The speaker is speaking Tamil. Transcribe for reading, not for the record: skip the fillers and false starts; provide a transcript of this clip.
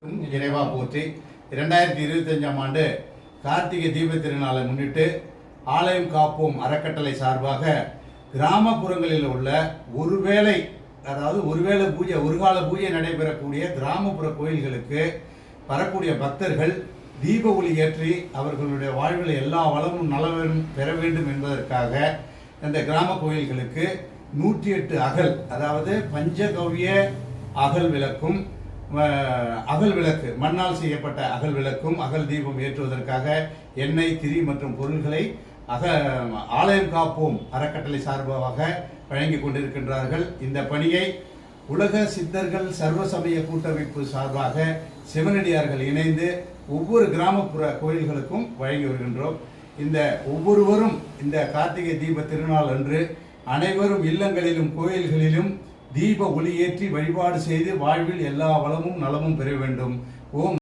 இறைவா போற்றி 2025ஆம் ஆண்டு கார்த்திகை தீப திருநாளை முன்னிட்டு ஆலயம் காப்போம் அறக்கட்டளை சார்பாக கிராமப்புறங்களில் உள்ள ஒருவேளை பூஜை ஒருகால பூஜை நடைபெறக்கூடிய கிராமப்புற கோயில்களுக்கு வரக்கூடிய பக்தர்கள் தீப ஒளி ஏற்றி அவர்களுடைய வாழ்வில் எல்லா வளமும் நலமும் பெற வேண்டும் என்பதற்காக இந்த கிராம கோயில்களுக்கு 108 அகல், அதாவது பஞ்சகவ்ய அகல் விளக்கும், அகல் விளக்கு, மண்ணால் செய்யப்பட்ட அகல் விளக்கும் அகல் தீபம் ஏற்றுவதற்காக எண்ணெய், திரி மற்றும் பொருள்களை ஆலயம் காப்போம் அறக்கட்டளை சார்பாக வழங்கி கொண்டிருக்கின்றார்கள். இந்த பணியை உலக சித்தர்கள் சர்வசமய கூட்டமைப்பு சார்பாக சிவனடியார்கள் இணைந்து ஒவ்வொரு கிராமப்புற கோயில்களுக்கும் வழங்கி வருகின்றோம். இந்த ஒவ்வொருவரும் இந்த கார்த்திகை தீப திருநாள் அன்று அனைவரும் இல்லங்களிலும் கோயில்களிலும் தீப ஒளியேற்றி வழிபாடு செய்து வாழ்வில் எல்லா வளமும் நலமும் பெற வேண்டும். ஓம்